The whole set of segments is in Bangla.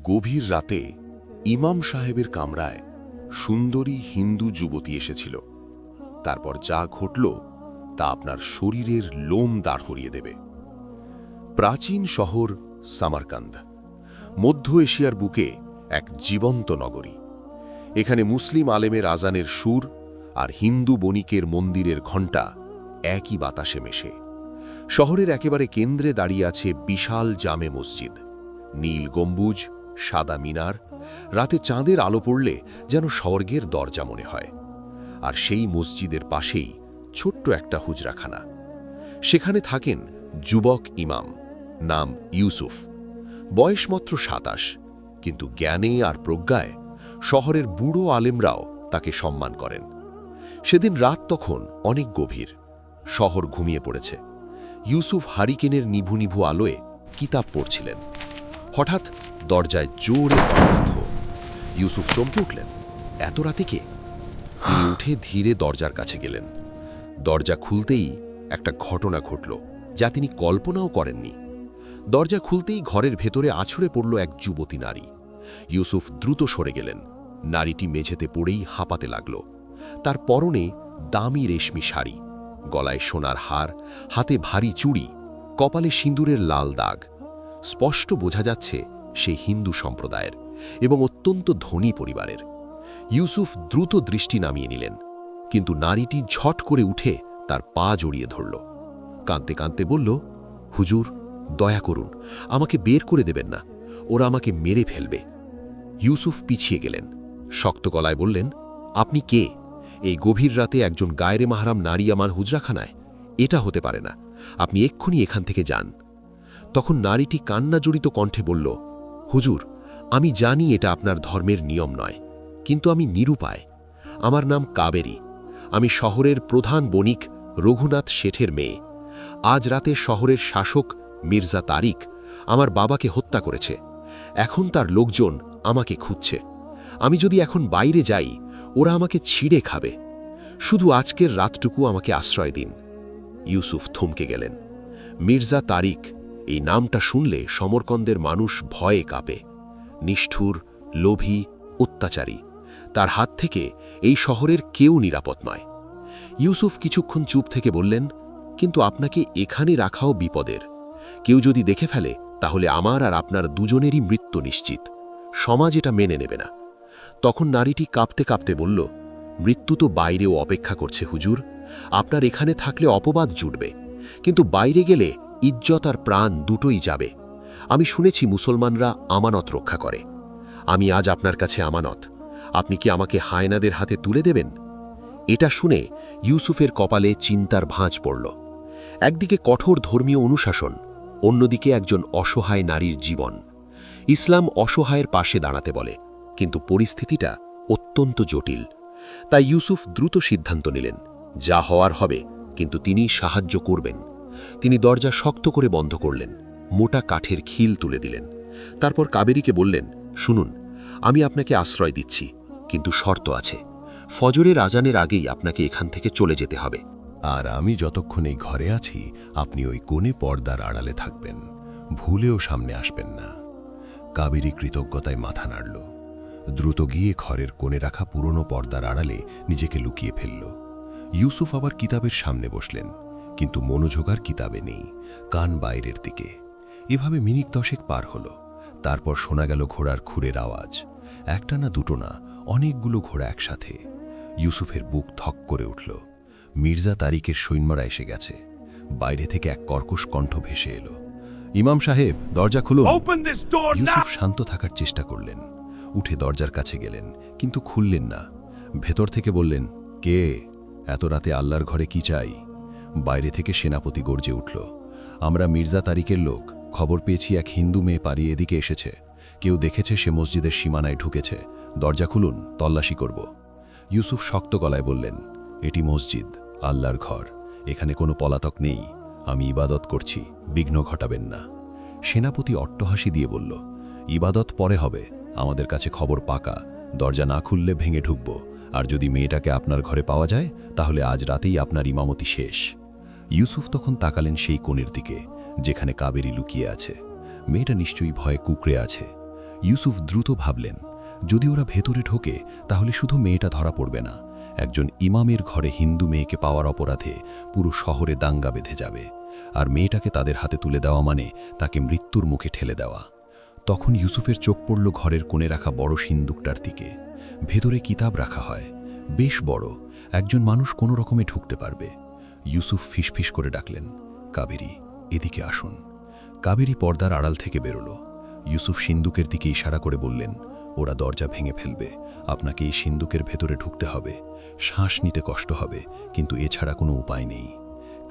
গভীর রাতে ইমাম সাহেবের কামরায় সুন্দরী হিন্দু যুবতী এসেছিল। তারপর যা ঘটল তা আপনার শরীরের লোম দাঁড় করিয়ে দেবে। প্রাচীন শহর সামারকান্দ, মধ্য এশিয়ার বুকে এক জীবন্ত নগরী। এখানে মুসলিম আলেমের আজানের সুর আর হিন্দু বণিকের মন্দিরের ঘণ্টা একই বাতাসে মেশে। শহরের একেবারে কেন্দ্রে দাঁড়িয়ে আছে বিশাল জামে মসজিদ, নীল গম্বুজ, সাদা মিনার। রাতে চাঁদের আলো পড়লে যেন স্বর্গের দরজা মনে হয়। আর সেই মসজিদের পাশেই ছোট্ট একটা হুজরাখানা। সেখানে থাকেন যুবক ইমাম, নাম ইউসুফ। বয়স মাত্র ২৭, কিন্তু জ্ঞানে আর প্রজ্ঞায় শহরের বুড়ো আলেমরাও তাকে সম্মান করেন। সেদিন রাত তখন অনেক গভীর, শহর ঘুমিয়ে পড়েছে। ইউসুফ হারিকেনের নিভু নিভু আলোয় কিতাব পড়ছিলেন। হঠাৎ দরজায় জোরে আঘাত। ইউসুফ চমকে উঠলেন। এত রাতে কে? তিনি উঠে ধীরে দরজার কাছে গেলেন। দরজা খুলতেই একটা ঘটনা ঘটল যা তিনি কল্পনাও করেননি। দরজা খুলতেই ঘরের ভেতরে আছড়ে পড়ল এক যুবতী নারী। ইউসুফ দ্রুত সরে গেলেন। নারীটি মেঝেতে পড়েই হাঁপাতে লাগল। তার পরনে দামি রেশমি শাড়ি, গলায় সোনার হার, হাতে ভারী চুড়ি, কপালে সিঁদুরের লাল দাগ। স্পষ্ট বোঝা যাচ্ছে সে হিন্দু সম্প্রদায়ের এবং অত্যন্ত ধনী পরিবারের। ইউসুফ দ্রুত দৃষ্টি নামিয়ে নিলেন, কিন্তু নারীটি ঝট করে উঠে তার পা জড়িয়ে ধরল। কাঁদতে কাঁদতে বলল, হুজুর, দয়া করুন, আমাকে বের করে দেবেন না, ওরা আমাকে মেরে ফেলবে। ইউসুফ পিছিয়ে গেলেন, শক্ত গলায় বললেন, আপনি কে? এই গভীর রাতে একজন গায়রে মাহরাম নারী আমার হুজরাখানায়? এটা হতে পারে না, আপনি এক্ষুনি এখান থেকে যান। তখন নারীটি কান্না জড়িত কণ্ঠে বলল, হুজুর, আমি জানি এটা আপনার ধর্মের নিয়ম নয়, কিন্তু আমি নিরুপায়। আমার নাম কাবেরী। আমি শহরের প্রধান বণিক রঘুনাথ শেঠের মেয়ে। আজ রাতে শহরের শাসক মির্জা তারিক আমার বাবাকে হত্যা করেছে। এখন তার লোকজন আমাকে খুঁজছে। আমি যদি এখন বাইরে যাই, ওরা আমাকে ছিঁড়ে খাবে। শুধু আজকের রাতটুকু আমাকে আশ্রয় দিন। ইউসুফ থমকে গেলেন। মির্জা তারিক, এই নামটা শুনলে সমরকন্দের মানুষ ভয়ে কাঁপে। নিষ্ঠুর, লোভী, অত্যাচারী। তার হাত থেকে এই শহরের কেউ নিরাপদ নয়। ইউসুফ কিছুক্ষণ চুপ থেকে বললেন, কিন্তু আপনাকে এখানে রাখাও বিপদের। কেউ যদি দেখে ফেলে, তাহলে আমার আর আপনার দুজনেরই মৃত্যু নিশ্চিত। সমাজ এটা মেনে নেবে না। তখন নারীটি কাঁপতে কাঁপতে বলল, মৃত্যু তো বাইরেও অপেক্ষা করছে হুজুর। আপনার এখানে থাকলে অপবাদ জুটবে, কিন্তু বাইরে গেলে ইজ্জত আর প্রাণ দুটোই যাবে। আমি শুনেছি মুসলমানরা আমানত রক্ষা করে। আমি আজ আপনার কাছে আমানত। আপনি কি আমাকে হায়নাদের হাতে তুলে দেবেন? এটা শুনে ইউসুফের কপালে চিন্তার ভাঁজ পড়ল। একদিকে কঠোর ধর্মীয় অনুশাসন, অন্যদিকে একজন অসহায় নারীর জীবন। ইসলাম অসহায়ের পাশে দাঁড়াতে বলে, কিন্তু পরিস্থিতিটা অত্যন্ত জটিল। তাই ইউসুফ দ্রুত সিদ্ধান্ত নিলেন, যা হওয়ার হবে, কিন্তু তিনি সাহায্য করবেন। তিনি দরজা শক্ত করে বন্ধ করলেন, মোটা কাঠের খিল তুলে দিলেন। তারপর কাবেরীকে বললেন, শুনুন, আমি আপনাকে আশ্রয় দিচ্ছি, কিন্তু শর্ত আছে। ফজরের আজানের আগেই আপনাকে এখান থেকে চলে যেতে হবে। আর আমি যতক্ষণ এই ঘরে আছি, আপনি ওই কোণে পর্দার আড়ালে থাকবেন, ভুলেও সামনে আসবেন না। কাবেরী কৃতজ্ঞতায় মাথা নাড়ল। দ্রুত গিয়ে ঘরের কোণে রাখা পুরনো পর্দার আড়ালে নিজেকে লুকিয়ে ফেলল। ইউসুফ আবার কিতাবের সামনে বসলেন, কিন্তু মনোযোগ আর কিতাবে নেই, কান বাইরের দিকে। এভাবে মিনিট 10 পার হল। তারপর শোনা গেল ঘোড়ার খুরের আওয়াজ। একটা না দুটো না, অনেকগুলো ঘোড়া একসাথে। ইউসুফের বুক থক করে উঠল। মির্জা তারিকের সৈন্যরা এসে গেছে। বাইরে থেকে এক কর্কশ কণ্ঠ ভেসে এলো, ইমাম সাহেব, দরজা খুলুন। ইউসুফ শান্ত থাকার চেষ্টা করলেন। উঠে দরজার কাছে গেলেন, কিন্তু খুললেন না। ভেতর থেকে বললেন, কে? এত রাতে আল্লাহর ঘরে কি চাই? বাইরে থেকে সেনাপতি গর্জে উঠল, আমরা মির্জা তারিকের লোক। খবর পেয়েছি এক হিন্দু মেয়ে পালিয়ে এদিকে এসেছে। কেউ দেখেছে সে মসজিদের সীমানায় ঢুকেছে। দরজা খুলুন, তল্লাশি করব। ইউসুফ শক্ত গলায় বললেন, এটি মসজিদ, আল্লাহর ঘর। এখানে কোনো পলাতক নেই। আমি ইবাদত করছি, বিঘ্ন ঘটাবেন না। সেনাপতি অট্টহাসি দিয়ে বলল, ইবাদত পরে হবে, আমাদের কাছে খবর পাকা। দরজা না খুললে ভেঙে ঢুকব, আর যদি মেয়েটাকে আপনার ঘরে পাওয়া যায়, তাহলে আজ রাতেই আপনার ইমামতি শেষ। ইউসুফ তখন তাকালেন সেই কোণের দিকে, যেখানে কাবেরী লুকিয়ে আছে। মেয়েটা নিশ্চয়ই ভয়ে কুঁকড়ে আছে। ইউসুফ দ্রুত ভাবলেন, যদি ওরা ভেতরে ঢোকে তাহলে শুধু মেয়েটা ধরা পড়বে না, একজন ইমামের ঘরে হিন্দু মেয়েকে পাওয়ার অপরাধে পুরো শহরে দাঙ্গা বেঁধে যাবে, আর মেয়েটাকে তাদের হাতে তুলে দেওয়া মানে তাকে মৃত্যুর মুখে ঠেলে দেওয়া। তখন ইউসুফের চোখ পড়ল ঘরের কোণে রাখা বড় সিন্দুকটার দিকে। ভেতরে কিতাব রাখা হয়, বেশ বড়, একজন মানুষ কোনো রকমে ঢুকতে পারবে। ইউসুফ ফিসফিস করে ডাকলেন, কাবেরী, এদিকে আসুন। কাবেরী পর্দার আড়াল থেকে বেরোল। ইউসুফ সিন্দুকের দিকে ইশারা করে বললেন, ওরা দরজা ভেঙে ফেলবে, আপনাকে এই সিন্দুকের ভেতরে ঢুকতে হবে। শ্বাস নিতে কষ্ট হবে, কিন্তু এছাড়া কোনো উপায় নেই।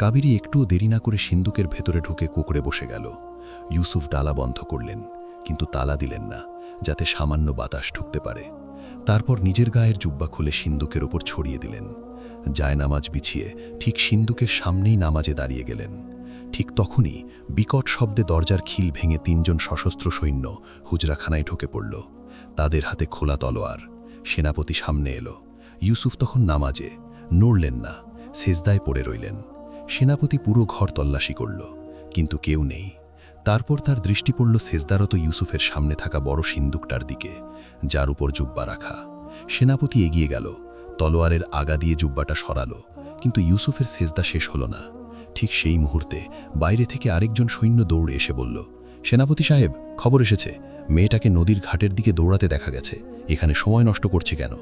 কাবেরী একটুও দেরি না করে সিন্দুকের ভেতরে ঢুকে কুঁকড়ে বসে গেল। ইউসুফ ডালা বন্ধ করলেন, কিন্তু তালা দিলেন না, যাতে সামান্য বাতাস ঢুকতে পারে। তারপর নিজের গায়ের জুব্বা খুলে সিন্দুকের ওপর ছড়িয়ে দিলেন। জায়নামাজ বিছিয়ে ঠিক সিন্দুকের সামনেই নামাজে দাঁড়িয়ে গেলেন। ঠিক তখনই বিকট শব্দে দরজার খিল ভেঙে 3 জন সশস্ত্র সৈন্য হুজরাখানায় ঢুকে পড়ল। তাদের হাতে খোলা তলোয়ার। সেনাপতি সামনে এলো। ইউসুফ তখন নামাজে, নড়লেন না, সেজদায় পড়ে রইলেন। সেনাপতি পুরো ঘর তল্লাশি করল, কিন্তু কেউ নেই। তারপর তার দৃষ্টি পড়ল সেজদারত ইউসুফের সামনে থাকা বড় সিন্দুকটার দিকে, যার উপর জুব্বা রাখা। সেনাপতি এগিয়ে গেল, তলোয়ারের আগা দিয়ে জুব্বাটা সরালো, কিন্তু ইউসুফের সেজদা শেষ হলো না। ঠিক সেই মুহূর্তে বাইরে থেকে আরেকজন সৈন্য দৌড়ে এসে বলল, সেনাপতি সাহেব, খবর এসেছে, মেয়েটাকে নদীর ঘাটের দিকে দৌড়াতে দেখা গেছে, এখানে সময় নষ্ট করছে কেন?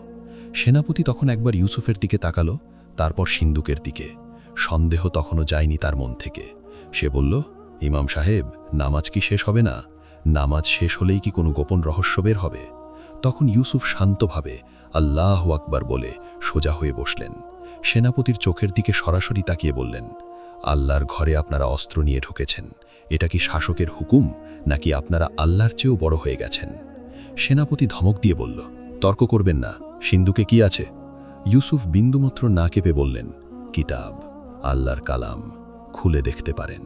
সেনাপতি তখন একবার ইউসুফের দিকে তাকালো, তারপর সিন্দুকের দিকে। সন্দেহ তখনও যায়নি তার মন থেকে। সে বলল, ইমাম সাহেব, নামাজ কি শেষ হবে না? নামাজ শেষ হলেই কি কোনো গোপন রহস্য বের হবে? তখন ইউসুফ শান্তভাবে আল্লাহু আকবার বলে সোজা হয়ে বসলেন। সেনাপতির চোখের দিকে সরাসরি তাকিয়ে বললেন, আল্লাহর ঘরে আপনারা অস্ত্র নিয়ে ঢুকেছেন, এটা কি শাসকের হুকুম, নাকি আপনারা আল্লাহর চেয়েও বড় হয়ে গেছেন? সেনাপতি ধমক দিয়ে বলল, তর্ক করবেন না, সিন্দুকে কি আছে? ইউসুফ বিন্দুমাত্র না কেঁপে বললেন, কিতাব, আল্লাহর কালাম, খুলে দেখতে পারেন।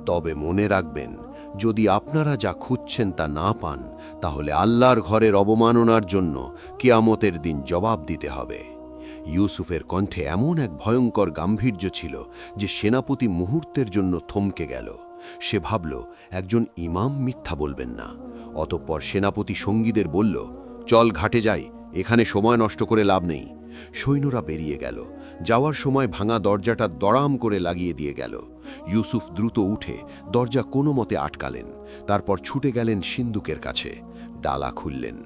তবে মনে রাখবেন, যদি আপনারা যা খুঁজছেন তা না পান, তাহলে আল্লাহর ঘরের অবমাননার জন্য কিয়ামতের দিন জবাব দিতে হবে। ইউসুফের কণ্ঠে এমন এক ভয়ঙ্কর গাম্ভীর্য ছিল যে সেনাপতি মুহূর্তের জন্য থমকে গেল। সে ভাবল, একজন ইমাম মিথ্যা বলবেন না। অতঃপর সেনাপতি সঙ্গীদের বলল, চল ঘাটে যাই, এখানে সময় নষ্ট করে লাভ নেই। সৈন্যরা বেরিয়ে গেল। যাওয়ার সময় ভাঙা দরজাটা দড়াম করে লাগিয়ে দিয়ে গেল। ইউসুফ দ্রুত উঠে দরজা কোনো মতে আটকালেন। তারপর ছুটে গেলেন সিন্দুকের কাছে। ডালা খুললেন,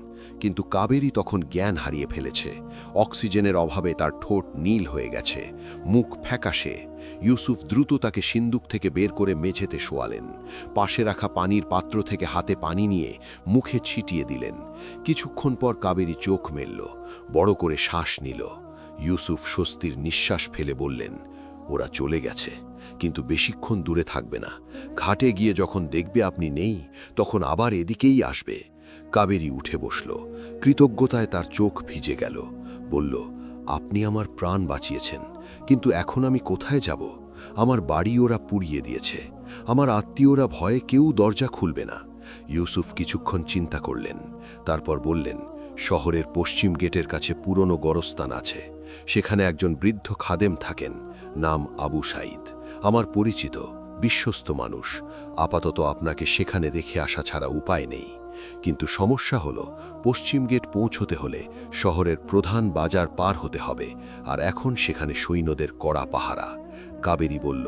কিন্তু কাবেরী তখন জ্ঞান হারিয়ে ফেলেছে। অক্সিজেনের অভাবে তার ঠোঁট নীল হয়ে গেছে, মুখ ফ্যাকাশে। ইউসুফ দ্রুত তাকে সিন্দুক থেকে বের করে মেঝেতে শোয়ালেন। পাশে রাখা পানির পাত্র থেকে হাতে পানি নিয়ে মুখে ছিটিয়ে দিলেন। কিছুক্ষণ পর কাবেরী চোখ মেলল, বড় করে শ্বাস নিল। ইউসুফ স্বস্তির নিঃশ্বাস ফেলে বললেন, ওরা চলে গেছে, কিন্তু বেশিক্ষণ দূরে থাকবে না। ঘাটে গিয়ে যখন দেখবে আপনি নেই, তখন আবার এদিকেই আসবে। কাবেরী উঠে বসল। কৃতজ্ঞতায় তার চোখ ভিজে গেল। বলল, আপনি আমার প্রাণ বাঁচিয়েছেন, কিন্তু এখন আমি কোথায় যাব? আমার বাড়ি ওরা পুড়িয়ে দিয়েছে, আমার আত্মীয়রা ভয়ে কেউ দরজা খুলবে না। ইউসুফ কিছুক্ষণ চিন্তা করলেন, তারপর বললেন, শহরের পশ্চিম গেটের কাছে পুরনো গরস্থান আছে, সেখানে একজন বৃদ্ধ খাদেম থাকেন, নাম আবু সাঈদ, আমার পরিচিত বিশ্বস্ত মানুষ। আপাতত আপনাকে সেখানে রেখে আসা ছাড়া উপায় নেই। কিন্তু সমস্যা হলো, পশ্চিম গেট পৌঁছতে হলে শহরের প্রধান বাজার পার হতে হবে, আর এখন সেখানে সৈন্যদের কড়া পাহারা। কাবেরী বলল,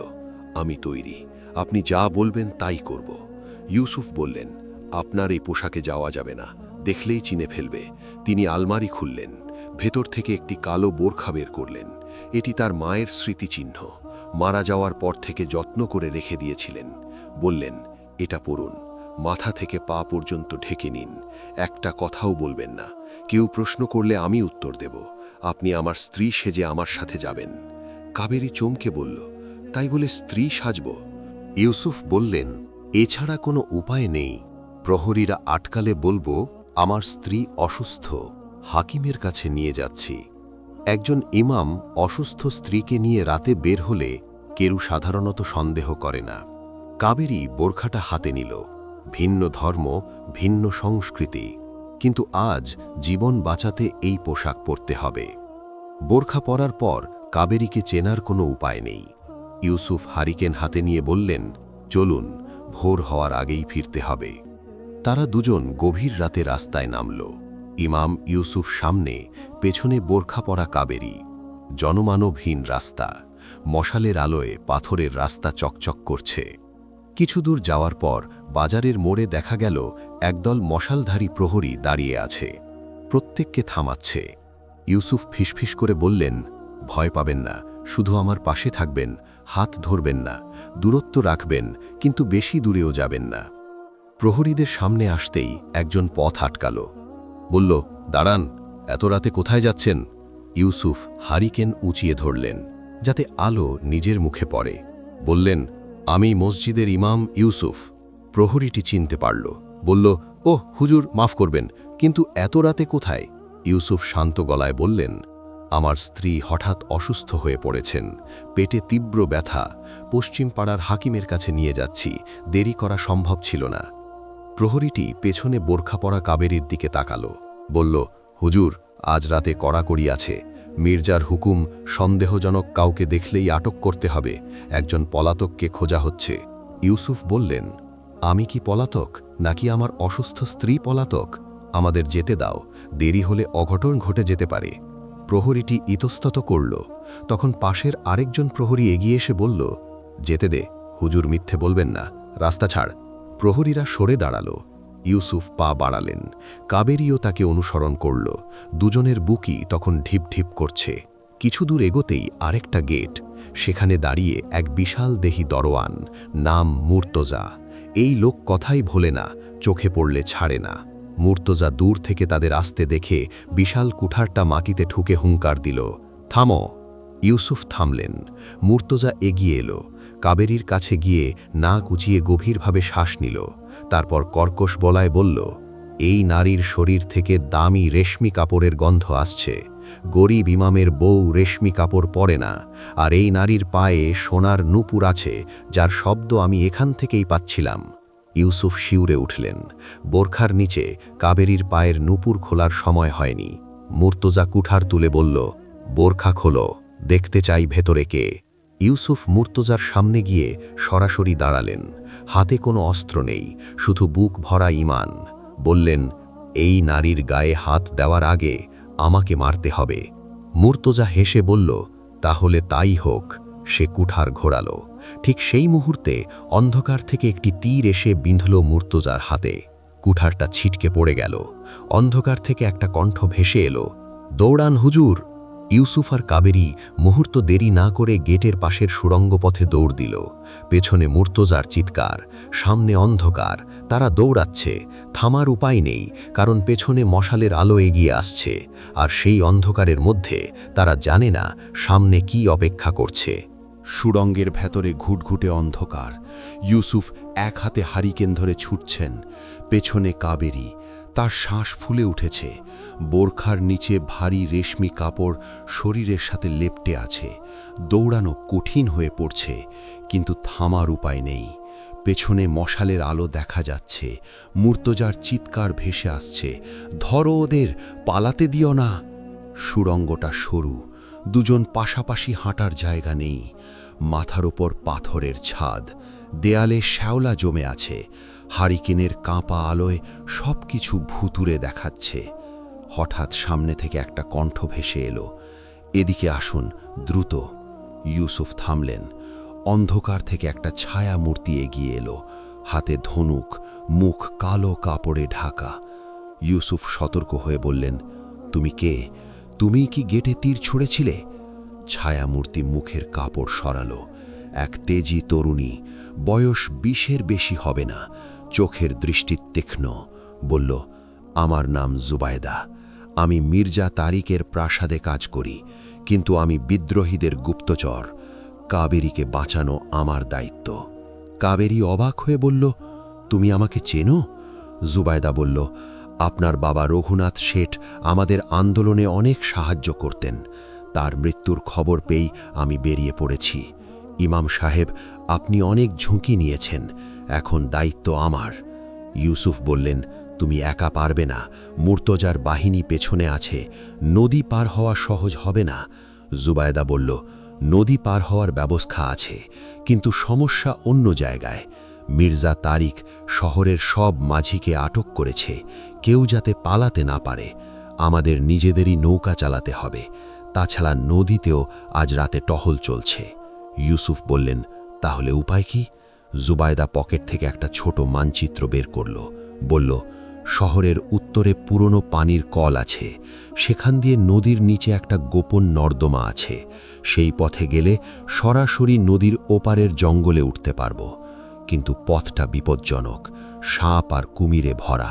আমি তৈরি, আপনি যা বলবেন তাই করব। ইউসুফ বললেন, আপনার এই পোশাকে যাওয়া যাবে না, দেখলেই চিনে ফেলবে। তিনি আলমারি খুললেন, ভেতর থেকে একটি কালো বোরখা বের করলেন। এটি তার মায়ের স্মৃতিচিহ্ন, মারা যাওয়ার পর থেকে যত্ন করে রেখে দিয়েছিলেন। বললেন, এটা পরুন, মাথা থেকে পা পর্যন্ত ঢেকে নিন, একটা কথাও বলবেন না। কেউ প্রশ্ন করলে আমি উত্তর দেব। আপনি আমার স্ত্রী সেজে আমার সাথে যাবেন। কাবেরী চমকে বলল, তাই বলে স্ত্রী সাজব? ইউসুফ বললেন, এছাড়া কোনো উপায় নেই। প্রহরীরা আটকালে বলবো আমার স্ত্রী অসুস্থ, হাকিমের কাছে নিয়ে যাচ্ছি। একজন ইমাম অসুস্থ স্ত্রীকে নিয়ে রাতে বের হলে কেউ সাধারণত সন্দেহ করে না। কাবেরী বোরখাটা হাতে নিল। ভিন্ন ধর্ম, ভিন্ন সংস্কৃতি, কিন্তু আজ জীবন বাঁচাতে এই পোশাক পরতে হবে। বোরখা পরার পর কাবেরীকে চেনার কোনো উপায় নেই। ইউসুফ হারিকেন হাতে নিয়ে বললেন, চলুন, ভোর হওয়ার আগেই ফিরতে হবে। তারা দুজন গভীর রাতে রাস্তায় নামল। ইমাম ইউসুফ সামনে, পেছনে বোরখা পরা কাবেরী। জনমানবহীন রাস্তা, মশালের আলোয় পাথরের রাস্তা চকচক করছে। কিছু দূর যাওয়ার পর বাজারের মোড়ে দেখা গেল একদল মশালধারী প্রহরী দাঁড়িয়ে আছে, প্রত্যেককে থামাচ্ছে। ইউসুফ ফিসফিস করে বললেন, ভয় পাবেন না, শুধু আমার পাশে থাকবেন, হাত ধরবেন না, দূরত্ব রাখবেন, কিন্তু বেশি দূরেও যাবেন না। প্রহরীদের সামনে আসতেই একজন পথ আটকাল, বলল, দাঁড়ান, এত রাতে কোথায় যাচ্ছেন? ইউসুফ হারিকেন উঁচিয়ে ধরলেন, যাতে আলো নিজের মুখে পড়ে। বললেন, আমি মসজিদের ইমাম ইউসুফ। প্রহরীটি চিনতে পারল, বলল, ওহ হুজুর, মাফ করবেন, কিন্তু এত রাতে কোথায়? ইউসুফ শান্ত গলায় বললেন, আমার স্ত্রী হঠাৎ অসুস্থ হয়ে পড়েছেন, পেটে তীব্র ব্যথা, পশ্চিম পাড়ার হাকিমের কাছে নিয়ে যাচ্ছি, দেরি করা সম্ভব ছিল না। প্রহরীটি পেছনে বোরখা পরা কাবেরীর দিকে তাকালো, বলল, হুজুর, আজ রাতে কড়াকড়ি আছে, মির্জার হুকুম, সন্দেহজনক কাউকে দেখলেই আটক করতে হবে, একজন পলাতককে খোঁজা হচ্ছে। ইউসুফ বললেন, আমি কি পলাতক, নাকি আমার অসুস্থ স্ত্রী পলাতক? আমাদের যেতে দাও, দেরি হলে অঘটন ঘটে যেতে পারে। প্রহরীটি ইতস্তত করল। তখন পাশের আরেকজন প্রহরী এগিয়ে এসে বলল, যেতে দে, হুজুর মিথ্যে বলবেন না, রাস্তা ছাড়। প্রহরীরা সরে দাঁড়াল। ইউসুফ পা বাড়ালেন, কাবেরীও তাকে অনুসরণ করল। দুজনের বুকই তখন ঢিপ ঢিপ করছে। কিছু দূর এগোতেই আরেকটা গেট, সেখানে দাঁড়িয়ে এক বিশাল দেহী দরওয়ান, নাম মুর্তজা। এই লোক কথাই ভোলে না, চোখে পড়লে ছাড়ে না। মুর্তজা দূর থেকে তাদের আসতে দেখে বিশাল কুঠারটা মাটিতে ঠুকে হুঙ্কার দিল, থামো। ইউসুফ থামলেন। মুর্তজা এগিয়ে এলো, কাবেরীর কাছে গিয়ে নাক উঁচিয়ে গভীরভাবে শ্বাস নিল। তারপর কর্কশ গলায় বলল, এই নারীর শরীর থেকে দামি রেশমি কাপড়ের গন্ধ আসছে। গরিব ইমামের বউ রেশমি কাপড় পরে না, আর এই নারীর পায়ে সোনার নূপুর আছে, যার শব্দ আমি এখান থেকেই পাচ্ছিলাম। ইউসুফ শিউরে উঠলেন। বোরখার নিচে কাবেরীর পায়ের নূপুর খোলার সময় হয়নি। মুর্তজা কুঠার তুলে বলল, বোরখা খোলো, দেখতে চাই ভেতরে কে। ইউসুফ মুর্তজার সামনে গিয়ে সরাসরি দাঁড়ালেন। হাতে কোনো অস্ত্র নেই, শুধু বুক ভরা ঈমান। বললেন, এই নারীর গায়ে হাত দেওয়ার আগে আমাকে মারতে হবে। মুর্তজা হেসে বলল, তাহলে তাই হোক। সে কুঠার ঘোরালো। ঠিক সেই মুহূর্তে অন্ধকার থেকে একটি তীর এসে বিঁধল মুর্তজার হাতে। কুঠারটা ছিটকে পড়ে গেল। অন্ধকার থেকে একটা কণ্ঠ ভেসে এলো, দৌড়ান হুজুর। ইউসুফ আর কাবেরী মুহূর্ত দেরি না করে গেটের পাশের সুড়ঙ্গ পথে দৌড় দিল। পেছনে মুর্তজার চিৎকার, সামনে অন্ধকার। তারা দৌড়াচ্ছে, থামার উপায় নেই, কারণ পেছনে মশালের আলো এগিয়ে আসছে, আর সেই অন্ধকারের মধ্যে তারা জানে না সামনে কি অপেক্ষা করছে। সুড়ঙ্গের ভেতরে ঘুটঘুটে অন্ধকার। ইউসুফ এক হাতে হারিকেন ধরে ছুটছেন, পেছনে কাবেরী, তার শ্বাস ফুলে উঠেছে। বোরখার নিচে ভারী রেশমি কাপড় শরীরের সাথে লেপ্টে আছে। দৌড়ানো কঠিন হয়ে পড়ছে, কিন্তু থামার উপায় নেই। পেছনে মশালের আলো দেখা যাচ্ছে, মুর্তজার চিৎকার ভেসে আসছে, ধরো ওদের, পালাতে দিও না। সুড়ঙ্গটা সরু, দুজন পাশাপাশি হাঁটার জায়গা নেই। মাথার ওপর পাথরের ছাদ, দেয়ালে শ্যাওলা জমে আছে। হারিকেনের কাঁপা আলোয় সবকিছু ভুতুরে দেখাচ্ছে। হঠাৎ সামনে থেকে একটা কণ্ঠ ভেসে এলো, এদিকে আসুন, দ্রুত। ইউসুফ থামলেন। অন্ধকার থেকে একটা ছায়া মূর্তি এগিয়ে এলো, হাতে ধনুক, মুখ কালো কাপড়ে ঢাকা। ইউসুফ সতর্ক হয়ে বললেন, তুমি কে? তুমিই কি গেটে তীর ছুঁড়েছিলে? ছায়ামূর্তি মুখের কাপড় সরালো। এক তেজি তরুণী, বয়স 20-এর বেশি হবে না, চোখের দৃষ্টি তীক্ষ্ণ। বলল, আমার নাম জুবায়দা। আমি মির্জা তারিকের প্রাসাদে কাজ করি, কিন্তু আমি বিদ্রোহীদের গুপ্তচর। কাবেরীকে বাঁচানো আমার দায়িত্ব। কাবেরী অবাক হয়ে বলল, তুমি আমাকে চেনো? জুবায়দা বলল, আপনার বাবা রঘুনাথ শেঠ আমাদের আন্দোলনে অনেক সাহায্য করতেন। তার মৃত্যুর খবর পেয়েই আমি বেরিয়ে পড়েছি। ইমাম সাহেব, আপনি অনেক ঝুঁকি নিয়েছেন, এখন দায়িত্ব আমার। ইউসুফ বললেন, তুমি একা পারবে না, মুর্তজার বাহিনী পেছনে আছে, নদী পার হওয়া সহজ হবে না। জুবায়দা বলল, নদী পার হওয়ার ব্যবস্থা আছে, কিন্তু সমস্যা অন্য জায়গায়। মির্জা তারিক শহরের সব মাঝিকে আটক করেছে, কেউ যাতে পালাতে না পারে। আমাদের নিজেদেরই নৌকা চালাতে হবে, তাছাড়া নদীতেও আজ রাতে টহল চলছে। ইউসুফ বললেন, তাহলে উপায় কি? জুবাইদা পকেট থেকে একটা ছোট মানচিত্র বের করল, বলল, শহরের উত্তরে পুরনো পানির কল আছে, সেখান দিয়ে নদীর নিচে একটা গোপন নর্দমা আছে। সেই পথে গেলে সরাসরি নদীর ওপারের জঙ্গলে উঠতে পারব, কিন্তু পথটা বিপজ্জনক, সাপ আর কুমিরে ভরা।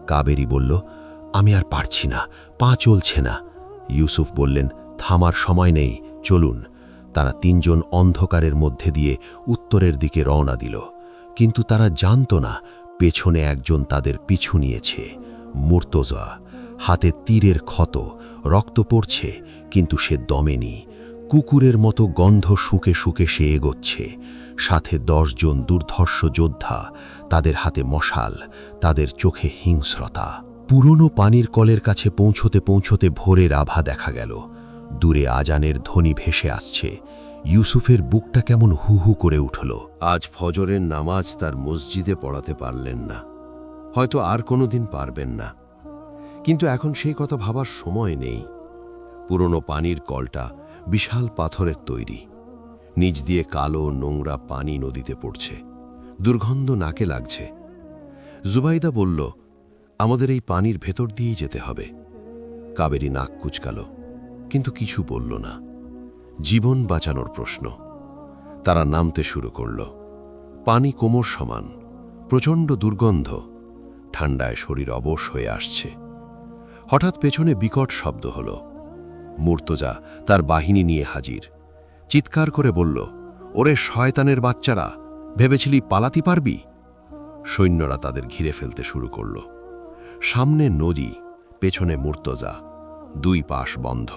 কাবেরী বলল, আমি আর পারছি না, পা চলছে না। ইউসুফ বললেন, থামার সময় নেই, চলুন। তারা তিনজন অন্ধকারের মধ্যে দিয়ে উত্তরের দিকে রওনা দিল, কিন্তু তারা জানত না পেছনে একজন তাদের পিছু নিয়েছে। মুর্তজা, হাতে তীরের ক্ষত, রক্ত পড়ছে, কিন্তু সে দমেনি। কুকুরের মতো গন্ধ শুকে শুকে সে এগোচ্ছে। সাথে 10 জন দুর্ধর্ষ যোদ্ধা, তাদের হাতে মশাল, তাদের চোখে হিংস্রতা। পুরনো পানির কলের কাছে পৌঁছতে পৌঁছতে ভোরের আভা দেখা গেল। দূরে আজানের ধ্বনি ভেসে আসছে। ইউসুফের বুকটা কেমন হু হু করে উঠল। আজ ফজরের নামাজ তার মসজিদে পড়াতে পারলেন না, হয়তো আর কোনোদিন পারবেন না, কিন্তু এখন সেই কথা ভাবার সময় নেই। পুরনো পানির কলটা বিশাল পাথরের তৈরি, নিচ দিয়ে কালো নোংরা পানি নদীতে পড়ছে, দুর্গন্ধ নাকে লাগছে। জুবাইদা বলল, আমাদের এই পানির ভেতর দিয়েই যেতে হবে। কাবেরী নাক কুচকাল, কিন্তু কিছু বলল না। জীবন বাঁচানোর প্রশ্ন। তারা নামতে শুরু করল। পানি কোমর সমান, প্রচণ্ড দুর্গন্ধ, ঠান্ডায় শরীর অবশ হয়ে আসছে। হঠাৎ পেছনে বিকট শব্দ হল। মুর্তজা তার বাহিনী নিয়ে হাজির। চিৎকার করে বলল, ওরে শয়তানের বাচ্চারা, ভেবেছিলি পালাতে পারবি? সৈন্যরা তাদের ঘিরে ফেলতে শুরু করল। সামনে নদী, পেছনে মুর্তজা, দুই পাশ বন্ধ।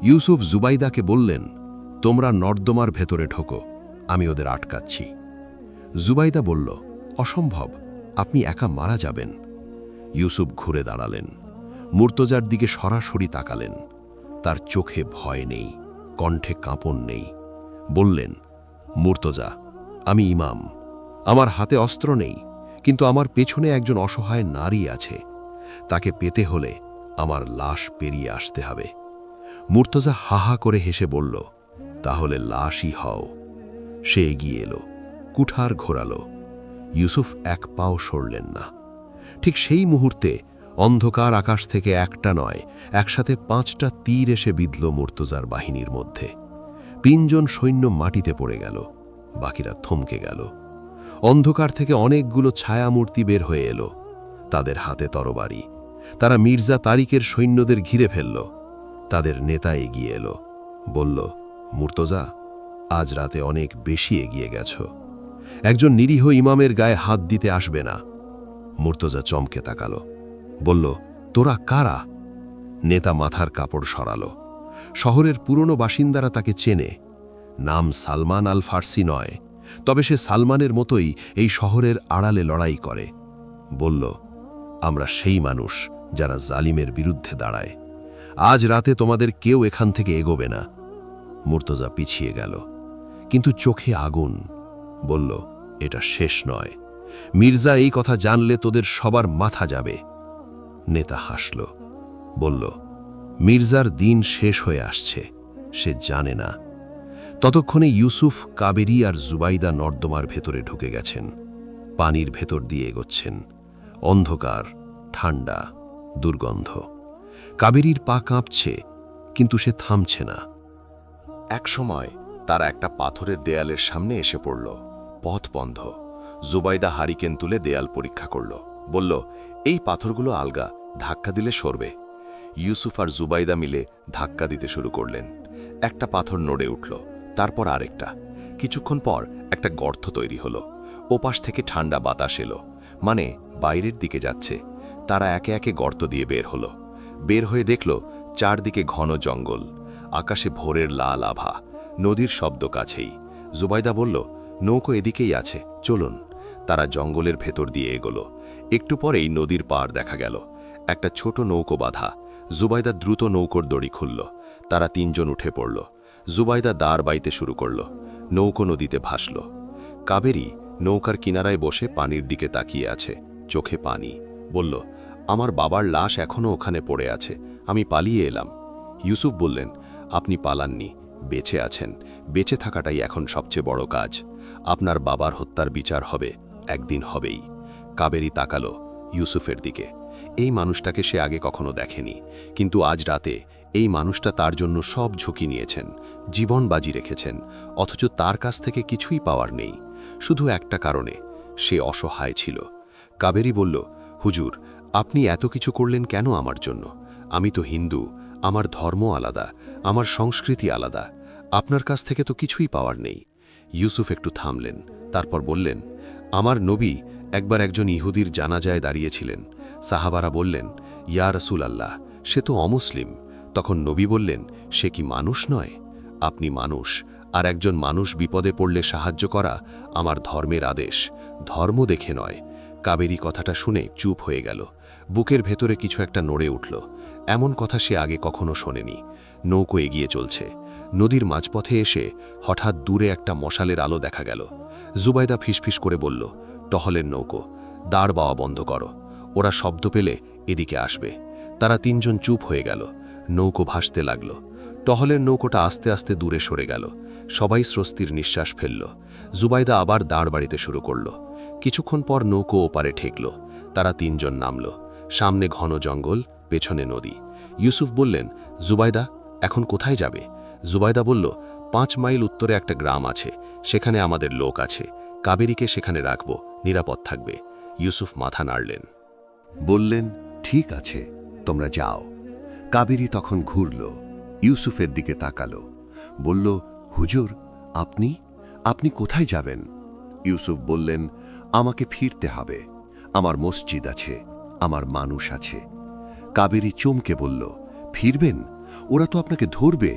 ইউসুফ জুবাইদাকে বললেন, তোমরা নর্দমার ভেতরে ঢোকো, আমি ওদের আটকাচ্ছি। জুবাইদা বলল, অসম্ভব, আপনি একা মারা যাবেন। ইউসুফ ঘুরে দাঁড়ালেন, মুর্তজার দিকে সরাসরি তাকালেন। তার চোখে ভয় নেই, কণ্ঠে কাঁপন নেই। বললেন, মুর্তজা, আমি ইমাম, আমার হাতে অস্ত্র নেই, কিন্তু আমার পেছনে একজন অসহায় নারী আছে, তাকে পেতে হলে আমার লাশ পেরিয়ে আসতে হবে। মুর্তজা হাহা করে হেসে বলল, তাহলে লাশই হও। সে এগিয়ে এলো, কুঠার ঘোরালো। ইউসুফ এক পাও সরলেন না। ঠিক সেই মুহূর্তে অন্ধকার আকাশ থেকে একটা নয়, একসাথে 5টা তীর এসে বিঁধল মুর্তজার বাহিনীর মধ্যে। 3 জন সৈন্য মাটিতে পড়ে গেল, বাকিরা থমকে গেল। অন্ধকার থেকে অনেকগুলো ছায়ামূর্তি বের হয়ে এলো, তাদের হাতে তরবারি। তারা মির্জা তারিকের সৈন্যদের ঘিরে ফেলল। তাদের নেতা এগিয়ে এলো, বলল, মুর্তজা, আজ রাতে অনেক বেশি এগিয়ে গেছ, একজন নিরীহ ইমামের গায়ে হাত দিতে আসবে না। মুর্তজা চমকে তাকালো, বলল, তোরা কারা? নেতা মাথার কাপড় সরালো। শহরের পুরনো বাসিন্দারা তাকে চেনে। নাম সালমান আল ফার্সি নয়, তবে সে সালমানের মতোই এই শহরের আড়ালে লড়াই করে। বলল, আমরা সেই মানুষ যারা জালিমের বিরুদ্ধে দাঁড়ায়। আজ রাতে তোমাদের কেউ এখান থেকে এগোবে না। মুর্তজা পিছিয়ে গেল, কিন্তু চোখে আগুন। বলল, এটা শেষ নয়, মির্জা এই কথা জানলে তোদের সবার মাথা যাবে। নেতা হাসল, বলল, মির্জার দিন শেষ হয়ে আসছে, সে জানে না। ততক্ষণে ইউসুফ, কাবেরী আর জুবাইদা নর্দমার ভেতরে ঢুকে গেছেন, পানির ভেতর দিয়ে এগোচ্ছেন। অন্ধকার, ঠান্ডা, দুর্গন্ধ। কাবেরীর পা কাঁপছে, কিন্তু সে থামছে না। এক সময় তারা একটা পাথরের দেয়ালের সামনে এসে পড়ল। পথ বন্ধ। জুবাইদা হারিকেন তুলে দেয়াল পরীক্ষা করল, বলল, এই পাথরগুলো আলগা, ধাক্কা দিলে সরবে। ইউসুফ আর জুবাইদা মিলে ধাক্কা দিতে শুরু করলেন। একটা পাথর নড়ে উঠল, তারপর আরেকটা। কিছুক্ষণ পর একটা গর্ত তৈরি হলো। ওপাশ থেকে ঠান্ডা বাতাস এলো, মানে বাইরের দিকে যাচ্ছে। তারা একে একে গর্ত দিয়ে বের হলো। বের হয়ে দেখল চারদিকে ঘন জঙ্গল, আকাশে ভোরের লাল আভা, নদীর শব্দ কাছেই। জুবাইদা বলল, নৌকো এদিকেই আছে, চলুন। তারা জঙ্গলের ভেতর দিয়ে এগোলো। একটু পরেই নদীর পাড় দেখা গেল, একটা ছোট নৌকো বাঁধা। জুবাইদা দ্রুত নৌকোর দড়ি খুলল। তারা 3 জন উঠে পড়ল। জুবাইদা দাঁড় বাইতে শুরু করল। নৌকো নদীতে ভাসল। কাবেরী নৌকার কিনারায় বসে পানির দিকে তাকিয়ে আছে, চোখে পানি। বলল, আমার বাবার লাশ এখনও ওখানে পড়ে আছে, আমি পালিয়ে এলাম। ইউসুফ বললেন, আপনি পালাননি, বেঁচে আছেন। বেঁচে থাকাটাই এখন সবচেয়ে বড় কাজ। আপনার বাবার হত্যার বিচার হবে, একদিন হবেই। কাবেরী তাকালো ইউসুফের দিকে। এই মানুষটাকে সে আগে কখনো দেখেনি, কিন্তু আজ রাতে এই মানুষটা তার জন্য সব ঝুঁকি নিয়েছেন, জীবন বাজি রেখেছেন, অথচ তার কাছ থেকে কিছুই পাওয়ার নেই, শুধু একটা কারণে, সে অসহায় ছিল। কাবেরী বলল, হুজুর, আপনি এত কিছু করলেন কেন আমার জন্য? আমি তো হিন্দু, আমার ধর্ম আলাদা, আমার সংস্কৃতি আলাদা, আপনার কাছ থেকে তো কিছুই পাওয়ার নেই। ইউসুফ একটু থামলেন, তারপর বললেন, আমার নবী একবার একজন ইহুদির জানাজায় দাঁড়িয়েছিলেন। সাহাবারা বললেন, ইয়া রাসূল আল্লাহ, সে তো অমুসলিম। তখন নবী বললেন, সে কি মানুষ নয়? আপনি মানুষ, আর একজন মানুষ বিপদে পড়লে সাহায্য করা আমার ধর্মের আদেশ, ধর্ম দেখে নয়। কাবেরী কথাটা শুনে চুপ হয়ে গেল। বুকের ভেতরে কিছু একটা নড়ে উঠল। এমন কথা সে আগে কখনো শোনেনি। নৌকো এগিয়ে চলছে। নদীর মাঝপথে এসে হঠাৎ দূরে একটা মশালের আলো দেখা গেল। জুবাইদা ফিসফিস করে বলল, টহলের নৌকো, দাঁড় বাওয়া বন্ধ করো, ওরা শব্দ পেলে এদিকে আসবে। তারা তিনজন চুপ হয়ে গেল। নৌকো ভাসতে লাগল। টহলের নৌকোটা আস্তে আস্তে দূরে সরে গেল। সবাই স্বস্তির নিঃশ্বাস ফেলল। জুবাইদা আবার দাঁড় বাড়িতে শুরু করল। কিছুক্ষণ পর নৌকো ওপারে ঠেকল। তারা তিনজন নামল। সামনে ঘন জঙ্গল, পেছনে নদী। ইউসুফ বললেন, জুবাইদা, এখন কোথায় যাবে? জুবাইদা বলল, 5 মাইল উত্তরে একটা গ্রাম আছে, সেখানে আমাদের লোক আছে। কাবেরীকে সেখানে রাখব, নিরাপদ থাকবে। ইউসুফ মাথা নাড়লেন। বললেন, ঠিক আছে, তোমরা যাও। কাবেরী তখন ঘুরল, ইউসুফের দিকে তাকালো, বলল, হুজুর, আপনি কোথায় যাবেন? ইউসুফ বললেন, আমাকে ফিরতে হবে, আমার মসজিদ আছে, আমার মানুষ আছে। কাবেরী চমকে বলল, ফিরবেন? ওরা তো আপনাকে ধরবে।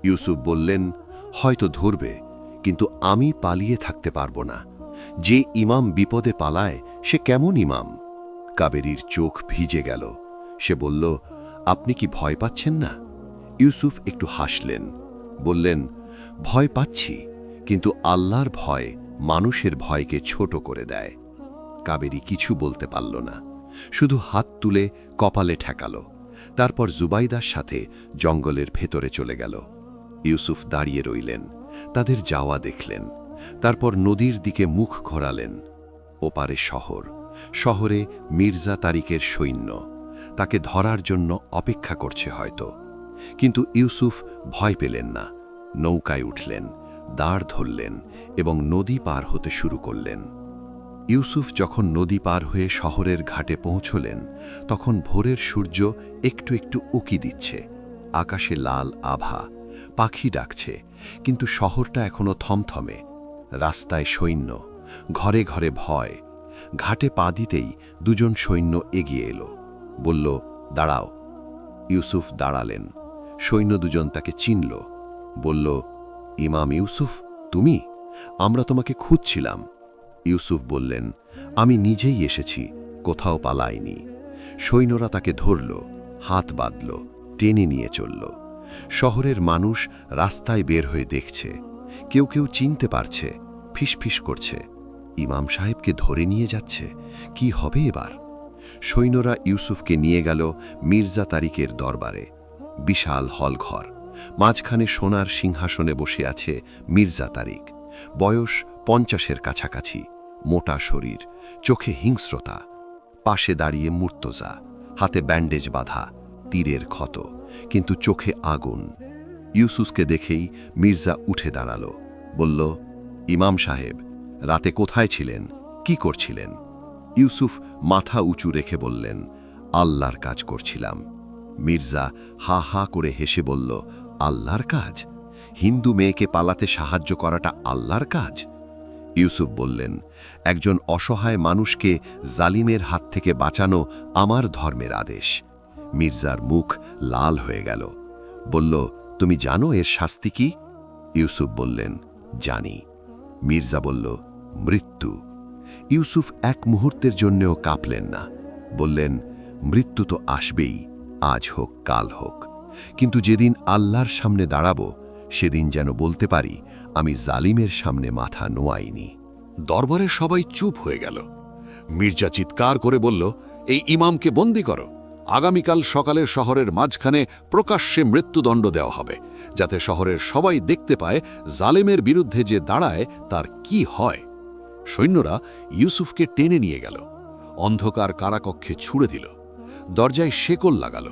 ইউসুফ বললেন, হয়তো ধরবে, কিন্তু আমি পালিয়ে থাকতে পারবো না। যে ইমাম বিপদে পালায় সে কেমন ইমাম? কাবেরীর চোখ ভিজে গেল। সে বলল, আপনি কি ভয় পাচ্ছেন না? ইউসুফ একটু হাসলেন, বললেন, ভয় পাচ্ছি, কিন্তু আল্লাহর ভয় মানুষের ভয়কে ছোট করে দেয়। কাবেরী কিছু বলতে পারল না, শুধু হাত তুলে কপালে ঠেকালো। তারপর জুবাইদার সাথে জঙ্গলের ভেতরে চলে গেল। ইউসুফ দাঁড়িয়ে রইলেন, তাদের যাওয়া দেখলেন। তারপর নদীর দিকে মুখ ঘোরালেন। ওপারে শহরে মির্জা তারিকের সৈন্য তাকে ধরার জন্য অপেক্ষা করছে হয়তো। কিন্তু ইউসুফ ভয় পেলেন না। নৌকায় উঠলেন, দাঁড় ধরলেন এবং নদী পার হতে শুরু করলেন। ইউসুফ যখন নদী পার হয়ে শহরের ঘাটে পৌঁছলেন, তখন ভোরের সূর্য একটু একটু উকি দিচ্ছে। আকাশে লাল আভা, পাখি ডাকছে, কিন্তু শহরটা এখনো থমথমে। রাস্তায় সৈন্য, ঘরে ঘরে ভয়। ঘাটে পা দিতেই দুজন সৈন্য এগিয়ে এলো, বলল, দাঁড়াও। ইউসুফ দাঁড়ালেন। সৈন্য দুজন তাকে চিনল, বলল, ইমাম ইউসুফ, তুমি? আমরা তোমাকে খুঁজছিলাম। ইউসুফ বললেন, আমি নিজেই এসেছি, কোথাও পালাইনি। সৈন্যরা তাকে ধরল, হাত বাঁধল, টেনে নিয়ে চলল। শহরের মানুষ রাস্তায় বের হয়ে দেখছে, কেউ কেউ চিনতে পারছে, ফিসফিস করছে, ইমাম সাহেবকে ধরে নিয়ে যাচ্ছে, কি হবে এবার? সৈন্যরা ইউসুফকে নিয়ে গেল মির্জা তারিকের দরবারে। বিশাল হলঘর, মাঝখানে সোনার সিংহাসনে বসে আছে মির্জা তারিক। বয়স 50-এর কাছাকাছি, মোটা শরীর, চোখে হিংস্রতা। পাশে দাঁড়িয়ে মুর্তজা, হাতে ব্যান্ডেজ বাঁধা, তীরের ক্ষত, কিন্তু চোখে আগুন। ইউসুফকে দেখেই মির্জা উঠে দাঁড়ালো, বলল, ইমাম সাহেব, রাতে কোথায় ছিলেন, কি করছিলেন? ইউসুফ মাথা উঁচু রেখে বললেন, আল্লাহর কাজ করছিলাম। মির্জা হা হা করে হেসে বলল, আল্লাহর কাজ? হিন্দু মেয়েকে পালাতে সাহায্য করাটা আল্লাহর কাজ? ইউসুফ বললেন, একজন অসহায় মানুষকে জালিমের হাত থেকে বাঁচানো আমার ধর্মের আদেশ। মির্জার মুখ লাল হয়ে গেল, বলল, তুমি জানো এর শাস্তি কি? ইউসুফ বললেন, জানি। মির্জা বলল, মৃত্যু। ইউসুফ এক মুহূর্তের জন্যও কাঁপলেন না, বললেন, মৃত্যু তো আসবেই, আজ হোক কাল হোক, কিন্তু যেদিন আল্লাহর সামনে দাঁড়াবো সেদিন যেন বলতে পারি আমি জালিমের সামনে মাথা নোয়াইনি। দরবারে সবাই চুপ হয়ে গেল। মির্জা চিৎকার করে বলল, এই ইমামকে বন্দি করো। আগামীকাল সকালে শহরের মাঝখানে প্রকাশ্যে মৃত্যুদণ্ড দেওয়া হবে, যাতে শহরের সবাই দেখতে পায় জালেমের বিরুদ্ধে যে দাঁড়ায় তার কি হয়। সৈন্যরা ইউসুফকে টেনে নিয়ে গেল, অন্ধকার কারাকক্ষে ছুড়ে দিল, দরজায় শেকল লাগাল।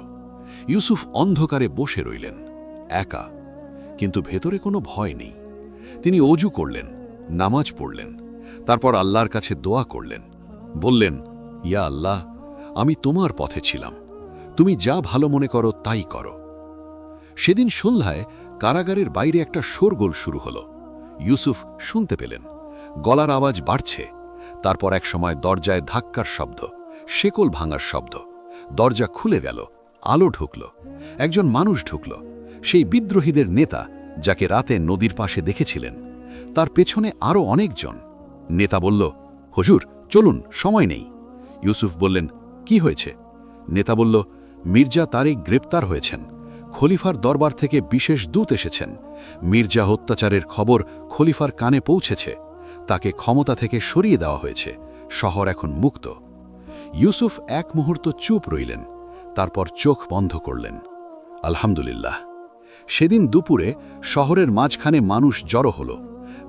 ইউসুফ অন্ধকারে বসে রইলেন, একা, কিন্তু ভেতরে কোনো ভয় নেই। তিনি অজু করলেন, নামাজ পড়লেন, তারপর আল্লাহর কাছে দোয়া করলেন। বললেন, ইয়া আল্লাহ, আমি তোমার পথে ছিলাম, তুমি যা ভালো মনে করো তাই করো। সেদিন সন্ধ্যায় কারাগারের বাইরে একটা শোরগোল শুরু হল। ইউসুফ শুনতে পেলেন, গলার আওয়াজ বাড়ছে। তারপর এক সময় দরজায় ধাক্কার শব্দ, শেকল ভাঙার শব্দ। দরজা খুলে গেল, আলো ঢুকল, একজন মানুষ ঢুকল, সেই বিদ্রোহীদের নেতা যাকে রাতে নদীর পাশে দেখেছিলেন। তার পেছনে আরও অনেকজন। নেতা বলল, হুজুর চলুন, সময় নেই। ইউসুফ বললেন, কি হয়েছে? নেতা বলল, মির্জা তারিক গ্রেপ্তার হয়েছেন, খলিফার দরবার থেকে বিশেষ দূত এসেছেন। মির্জা অত্যাচারের খবর খলিফার কানে পৌঁছেছে, তাকে ক্ষমতা থেকে সরিয়ে দেওয়া হয়েছে, শহর এখন মুক্ত। ইউসুফ এক মুহূর্ত চুপ রইলেন, তারপর চোখ বন্ধ করলেন। আলহামদুলিল্লাহ। সেদিন দুপুরে শহরের মাঝখানে মানুষ জড়ো হল।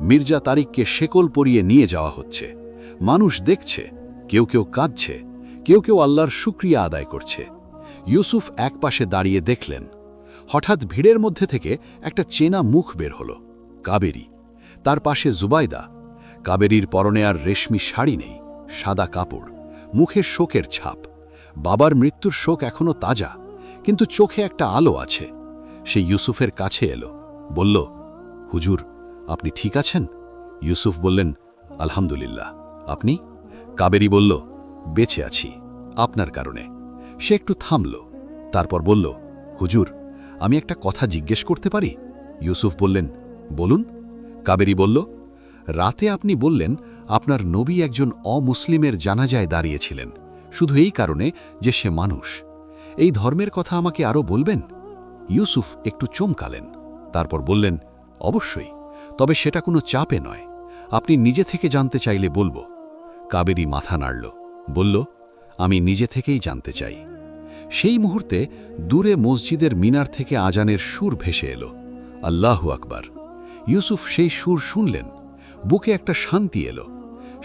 মির্জা তারিককে শেকল পরিয়ে নিয়ে যাওয়া হচ্ছে। মানুষ দেখছে, কেউ কেউ কাঁদছে, কেউ কেউ আল্লাহর শুকরিয়া আদায় করছে। ইউসুফ একপাশে দাঁড়িয়ে দেখলেন। হঠাৎ ভিড়ের মধ্যে থেকে একটা চেনা মুখ বের হল, কাবেরী। তার পাশে জুবাইদা। কাবেরীর পরনে আর রেশমি শাড়ি নেই, সাদা কাপড়, মুখে শোকের ছাপ। বাবার মৃত্যুর শোক এখনো তাজা, কিন্তু চোখে একটা আলো আছে। সে ইউসুফের কাছে এলো, বলল, হুজুর, আপনি ঠিক আছেন? ইউসুফ বললেন, আলহামদুলিল্লাহ। আপনি? কাবেরী বলল, বেঁচে আছি, আপনার কারণে। সে একটু থামল, তারপর বলল, হুজুর, আমি একটা কথা জিজ্ঞেস করতে পারি? ইউসুফ বললেন, বলুন। কাবেরী বলল, রাতে আপনি বললেন আপনার নবী একজন অমুসলিমের জানাজায় দাঁড়িয়েছিলেন, শুধু এই কারণে যে সে মানুষ। এই ধর্মের কথা আমাকে আরও বলবেন? ইউসুফ একটু চমকালেন, তারপর বললেন, অবশ্যই, তবে সেটা কোনো চাপে নয়। আপনি নিজে থেকে জানতে চাইলে বলবো। কাবেরী মাথা নাড়ল, বলল, আমি নিজে থেকেই জানতে চাই। সেই মুহূর্তে দূরে মসজিদের মিনার থেকে আজানের সুর ভেসে এলো, আল্লাহু আকবার। ইউসুফ সেই সুর শুনলেন, বুকে একটা শান্তি এলো।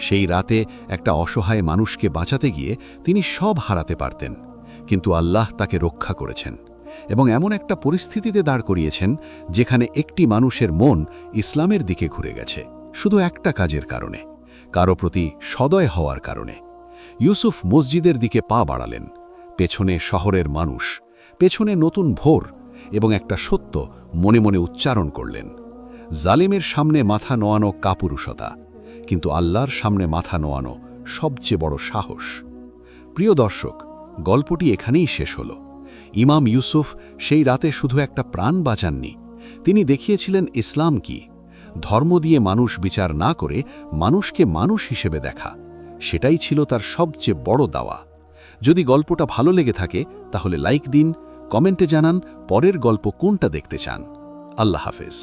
সেই রাতে একটা অসহায় মানুষকে বাঁচাতে গিয়ে তিনি সব হারাতে পারতেন, কিন্তু আল্লাহ তাকে রক্ষা করেছেন এবং এমন একটা পরিস্থিতিতে দাঁড় করিয়েছেন যেখানে একটি মানুষের মন ইসলামের দিকে ঘুরে গেছে, শুধু একটা কাজের কারণে, কারো প্রতি সদয় হওয়ার কারণে। ইউসুফ মসজিদের দিকে পা বাড়ালেন। পেছনে শহরের মানুষ, পেছনে নতুন ভোর, এবং একটা সত্য মনে মনে উচ্চারণ করলেন। জালেমের সামনে মাথা নোয়ানো কাপুরুষতা, কিন্তু আল্লাহর সামনে মাথা নোয়ানো সবচেয়ে বড় সাহস। প্রিয় দর্শক, গল্পটি এখানেই শেষ হল। ইমাম ইউসুফ সেই রাতে শুধু একটা প্রাণ বাঁচাননি, তিনি দেখিয়েছিলেন ইসলাম কি। ধর্ম দিয়ে মানুষ বিচার না করে মানুষকে মানুষ হিসেবে দেখা, সেটাই ছিল তার সবচেয়ে বড় দাওয়া। যদি গল্পটা ভালো লেগে থাকে তাহলে লাইক দিন, কমেন্টে জানান পরের গল্প কোনটা দেখতে চান। আল্লাহ হাফেজ।